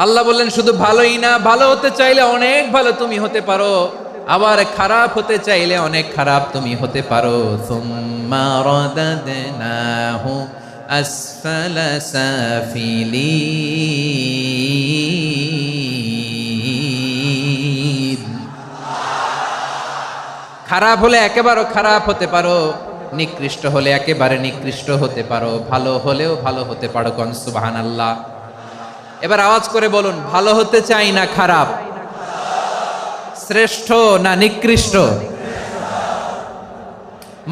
আল্লাহ বললেন শুধু ভালোই না, ভালো হতে চাইলে অনেক ভালো তুমি হতে পারো, আবার খারাপ হতে চাইলে অনেক খারাপ তুমি হতে পারো। সুম্মা রাদাদনাহু আসফালা সাফিলিন। খারাপ হলে একেবারে খারাপ হতে পারো, নিকৃষ্ট হলে একেবারে নিকৃষ্ট হতে পারো, ভালো হলেও ভালো হতে পারো। কোন সুবহানাল্লাহ। এবার আওয়াজ করে বলুন, ভালো হতে চাই না খারাপ, শ্রেষ্ঠ না নিকৃষ্ট?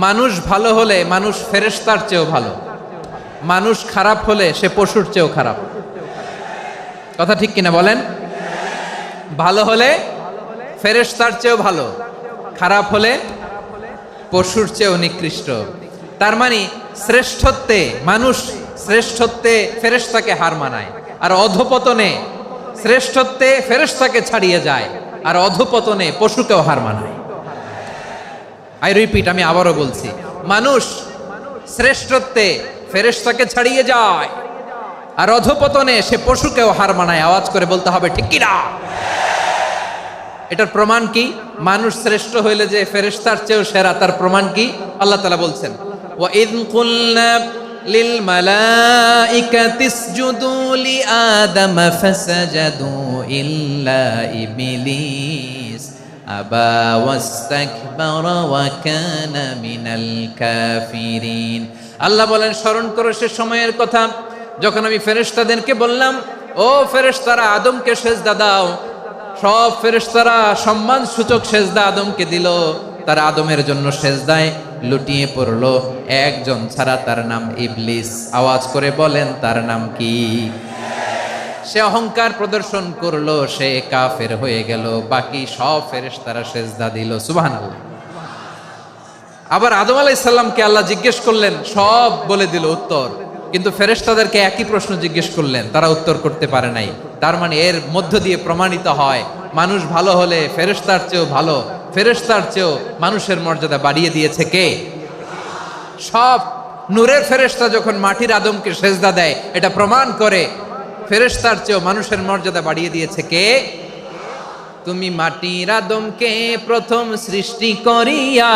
মানুষ ভালো হলে মানুষ ফেরেশতার চেয়েও ভালো, মানুষ খারাপ হলে সে পশুর চেয়েও খারাপ। কথা ঠিক কিনা বলেন? ভালো হলে ফেরেশতার চেয়েও ভালো, খারাপ হলে পশুর চেয়েও নিকৃষ্ট। তার মানে শ্রেষ্ঠত্বে মানুষ, শ্রেষ্ঠত্বে ফেরেশতাকে হার মানায়, আর অধপতনে শ্রেষ্ঠত্বে ফেরেশতাকে ছাড়িয়ে যায়, আর অধপতনে পশুকেও হার মানায়। আই রিপিট, আমি আবারও বলছি, মানুষ শ্রেষ্ঠত্বে ফেরেশতাকে ছাড়িয়ে যায়, আর অধপতনে সে পশুকেও হার মানায়। আওয়াজ করে বলতে হবে ঠিক কি না? এটার প্রমাণ কি? মানুষ শ্রেষ্ঠ হইলে যে ফেরেশতার চেয়েও সেরা, তার প্রমাণ কি? আল্লাহ তাআলা বলছেন, ওয়া ইয কুলনা লিল মালাইকাতি ইসজুদু লি আদম ফাসাজাদু ইল্লা ইবলিস আবা ওয়াস্তাকবারা ওয়া কানা মিনাল কাফিরিন। আল্লাহ বলেন, স্মরণ করো সে সময়ের কথা যখন আমি ফেরেশতাদেরকে বললাম, ও ফেরেশতারা আদমকে সেজদা দাও। সব ফেরেশতারা সম্মান সূচক সেজদা আদমকে দিল, তারা আদমের জন্য সেজদায় লুটিয়ে পড়লো, একজন ছাড়া, তার নাম ইবলিস। আওয়াজ করে বলেন, তার নাম কি? সে অহংকার প্রদর্শন করলো, সে কাফের হয়ে গেল, বাকি সব ফেরেশতারা সেজদা দিল। সুবহানাল্লাহ। আবার আদম আলাইহিস সালামকে আল্লাহ জিজ্ঞেস করলেন, সব বলে দিল উত্তর, কিন্তু ফেরেশতাদেরকে একই প্রশ্ন জিজ্ঞেস করলেন, তারা উত্তর করতে পারে নাই। তার মানে এর মধ্য দিয়ে প্রমাণিত হয়, মানুষ ভালো হলে ফেরেশতার চেয়েও ভালো, ফেরেশতার চেয়েও মানুষের মর্যাদা বাড়িয়ে দিয়েছে কে? সব নূরের ফেরেশতা যখন মাটির আদমকে সেজদা দেয়, এটা প্রমাণ করে ফেরেশতার চেয়েও মানুষের মর্যাদা বাড়িয়ে দিয়েছে কে? তুমি মাটির আদমকে প্রথম সৃষ্টি করিয়া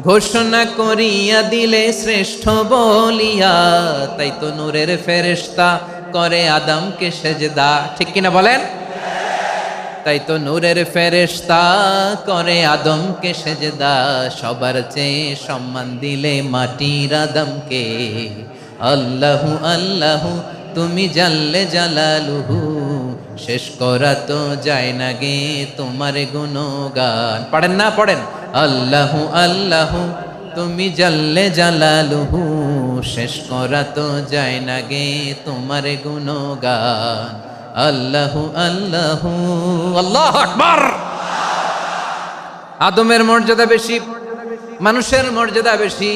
ঘোষণা করিয়া দিলে শ্রেষ্ঠ বলিয়া, তাই তো নূরের ফেরেশতা করে আদমকে সেজদা। ঠিক কিনা বলেন? তাই তো নূরের ফেরেশতা করে আদমকে সেজদা, সবার চেয়ে সম্মান দিলে মাটির আদমকে। আল্লাহু আল্লাহু তুমি জাল্লে জালালুহু, শেষ করা তো যায় না গে তোমার গুণগান। পড়েন না? পড়েন। আল্লাহু আল্লাহু তুমি জাল্লে জালালুহু, শেষ করা তো যায় না গে তোমার গুণগান। আল্লাহু আল্লাহু। আল্লাহু আকবার। আদমের মর্যাদা বেশি, মানুষের মর্যাদা বেশি,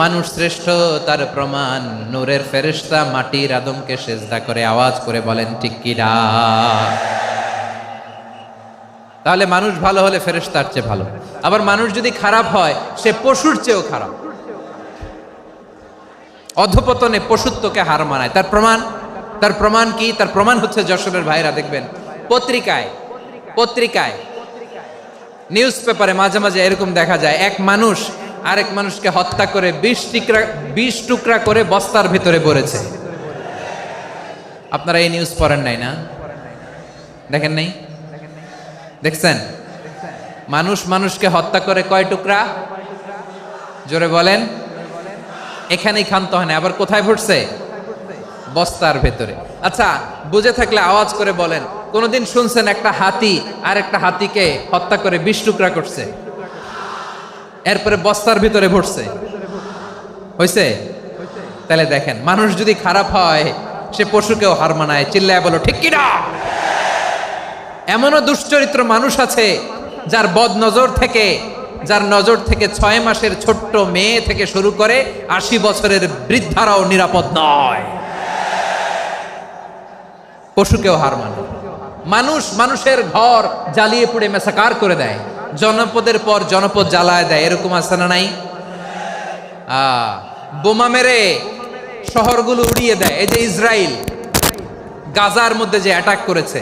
মানুষ শ্রেষ্ঠ, তার প্রমাণ নূরের ফেরেশতা মাটির আদমকে সেজদা করে। আওয়াজ করে বলেন ঠিক কি না? তাহলে মানুষ ভালো হলে ফেরেশতার চেয়ে ভালো, আবার মানুষ যদি খারাপ হয় সে পশুর চেয়েও খারাপ, অধপতনে পশুত্বকে হার মানায়। তার প্রমাণ, তার প্রমাণ কি? তার প্রমাণ হচ্ছে, যশোরের ভাইরা দেখবেন পত্রিকায় নিউজ পেপারে মাঝে মাঝে এরকম দেখা যায়, এক মানুষ আরেক মানুষকে হত্যা করে 20 টুকরা করে বস্তার ভিতরে ভরেছে। আপনারা এই নিউজ পড়েন নাই না? দেখেন নাই? দেখছেন? মানুষ মানুষকে হত্যা করে কয় টুকরা? জোরে বলেন। এখানেই ক্ষান্ত হয় না, আবার কোথায় ভরছে? বস্তার ভেতরে। আচ্ছা, বুঝে থাকলে আওয়াজ করে বলেন, কোনদিন শুনছেন একটা হাতি আর একটা হাতিকে হত্যা করে 20 টুকরা করছে, এরপরে বস্তার ভিতরে ভরছে? হয়েছে? তাহলে দেখেন, মানুষ যদি খারাপ হয় সে পশুকেও হার মানায়। চিল্লায় বলো ঠিক কি না? এমনও দুশ্চরিত্র মানুষ আছে যার নজর থেকে 6 মাসের ছোট্ট মেয়ে থেকে শুরু করে 80 বছরের বৃদ্ধারাও নিরাপদ নয়। পশুকেও হার মানে। মানুষ মানুষের ঘর জ্বালিয়ে পুড়ে মেসাকার করে দেয়, জনপদের পর জনপদ জ্বালায় দেয়, এরকম আছে না নাই? বোমা মেরে শহরগুলো উড়িয়ে দেয়। এই যে ইসরায়েল, গাজার মধ্যে যে অ্যাটাক করেছে,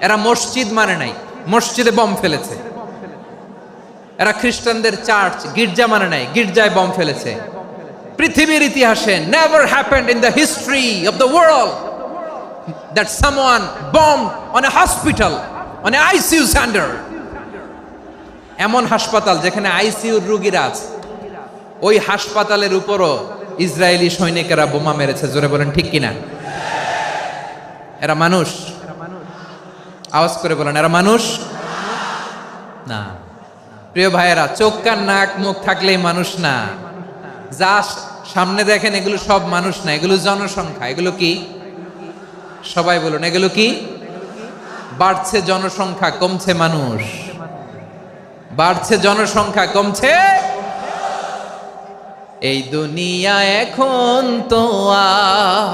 এরা মসজিদ মানে নাই, মসজিদে বম ফেলেছে। এরা খ্রিস্টানদের চার্চ, গির্জা মানে নাই, গির্জায় বম ফেলেছে। পৃথিবীর ইতিহাসে never happened in the history of the world that someone bombed on a hospital, on a ICU center. এমন হাসপাতাল যেখানে আইসিইউর রোগীরা আছে, ওই হাসপাতালের উপরও ইসরায়েলি সৈনিকেরা বোমা মেরেছে। জোরে বলেন ঠিক কিনা? এরা মানুষ? আওয়াজ করে বলেন, এরা মানুষ না। প্রিয় ভাইয়েরা, চোখ কান নাক মুখ থাকলেই মানুষ না। যা সামনে দেখেন এগুলো সব মানুষ না, এগুলো জনসংখ্যা। এগুলো কি? সবাই বলুন, এগুলো কি? বাড়ছে জনসংখ্যা, কমছে মানুষ। বাড়ছে জনসংখ্যা, কমছে। এই দুনিয়া এখন তো আর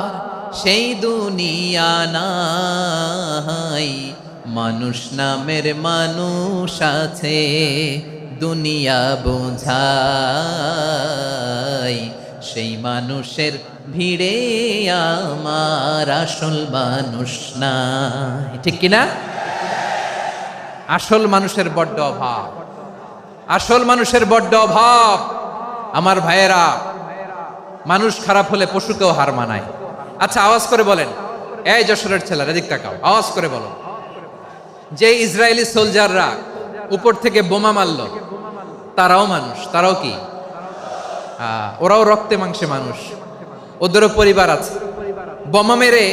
সেই দুনিয়া নাই, মানুষ নামের মানুষ আছে, দুনিয়া বোঝাই, সেই মানুষের ভিড়ে আমার আসল মানুষ নাই। ঠিক কিনা? আসল মানুষের বড্ড অভাব, আসল মানুষের বড্ড অভাব। আমার ভাইয়েরা, মানুষ খারাপ হলে পশুকেও হার মানায়। আচ্ছা, আওয়াজ করে বলেন, এই যশোরের ছেলেরা এদিক তাকাও, আওয়াজ করে বলো, যে ইসরায়েলি সোলজাররা উপর থেকে বোমা মারল, তারাও মানুষ? তারাও কি? ওরাও রক্তে মাংসে মানুষ, ওদেরও পরিবার আছে। বোমা মেরে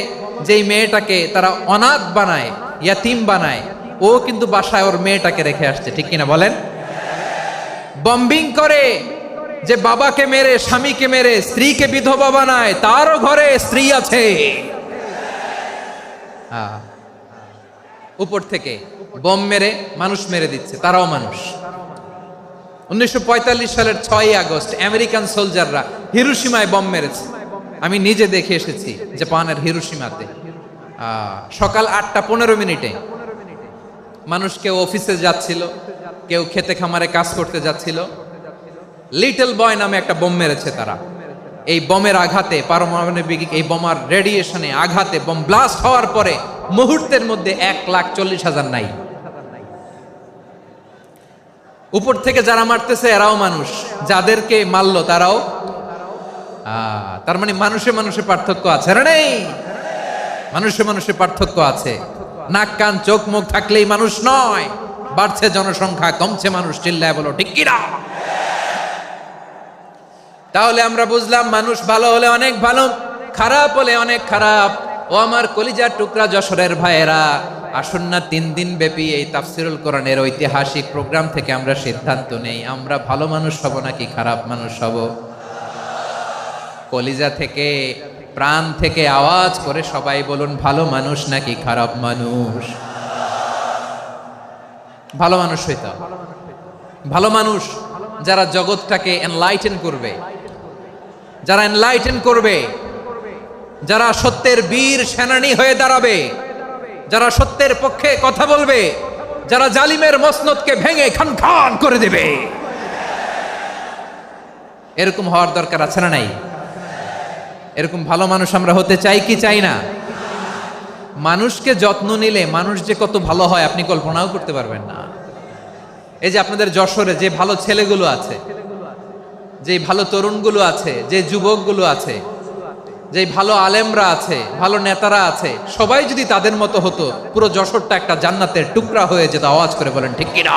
যেই মেয়েটাকে তারা অনাথ বানায়, ইয়াতিম বানায়, ও কিন্তু বাসায় ওর মেয়েটাকে রেখে আসছে। ঠিক কিনা বলেন? বম্বিং করে যে বাবাকে মেরে, স্বামীকে মেরে স্ত্রীকে বিধবা বানায়, তারও ঘরে স্ত্রী আছে। উপর থেকে বম মেরে মানুষ মেরে দিচ্ছে, তারাও মানুষ। 1945 সালের 6ই আগস্ট আমেরিকান সোলজাররা হিরোশিমায় বম মেরেছে। আমি নিজে দেখে এসেছি জাপানের হিরোশিমাতে। সকাল 8:15 মানুষ কেউ অফিসে যাচ্ছিল, কেউ খেতে খামারে কাজ করতে যাচ্ছিল। লিটল বয় নামে একটা বোম মেরেছে তারা। এই বোমের আঘাতে, পারমাণবিক এই বোমার রেডিয়েশনে আঘাতে, বোম ব্লাস্ট হওয়ার পরে মুহূর্তের মধ্যে 1,40,000 নাই। উপর থেকে যারা মারতেছে এরাও মানুষ, যাদেরকে মারলো তারাও। তার মানে মানুষে মানুষে পার্থক্য আছে না? নেই? মানুষে মানুষে পার্থক্য আছে। নাক কান চোখ মুখ থাকলেই মানুষ নয়। বাড়ছে জনসংখ্যা, কমছে মানুষ। চিল্লায় বলো ঠিক কিনা? তাহলে আমরা বুঝলাম মানুষ ভালো হলে অনেক ভালো, খারাপ হলে অনেক খারাপ। ও আমার কলিজার টুকরা যশোরের ভাইয়েরা, আসুন না 3 দিন ব্যাপী এই তাফসিরুল কোরআনের ঐতিহাসিক প্রোগ্রাম থেকে আমরা সিদ্ধান্ত নেই, আমরা ভালো মানুষ হব নাকি খারাপ মানুষ হব। কলিজা থেকে, প্রাণ থেকে আওয়াজ করে সবাই বলুন, ভালো মানুষ নাকি খারাপ মানুষ? ভালো মানুষ হইতে হবে। ভালো মানুষ যারা জগৎটাকে এনলাইটেন করবে, যারা এনলাইটেন করবে, যারা সত্যের বীর সেনানী হয়ে দাঁড়াবে, যারা সত্যের পক্ষে কথা বলবে, যারা জালিমের মসনদকে ভেঙে খান খান করে দেবে। এরকম হওয়ার দরকার আছে না নাই? এরকম ভালো মানুষ আমরা হতে চাই কি চাই না? মানুষকে যত্ন নিলে মানুষ যে কত ভালো হয় আপনি কল্পনাও করতে পারবেন না। এই যে আপনাদের যশোরে যে ভালো ছেলেগুলো আছে, যে ভালো তরুণগুলো আছে, যে যুবকগুলো আছে, যে ভালো আলেমরা আছে, ভালো নেতারা আছে, সবাই যদি তাদের মতো হতো, পুরো যশোরটা একটা জান্নাতের টুকরা হয়ে যেত। আওয়াজ করে বলেন ঠিক কিনা?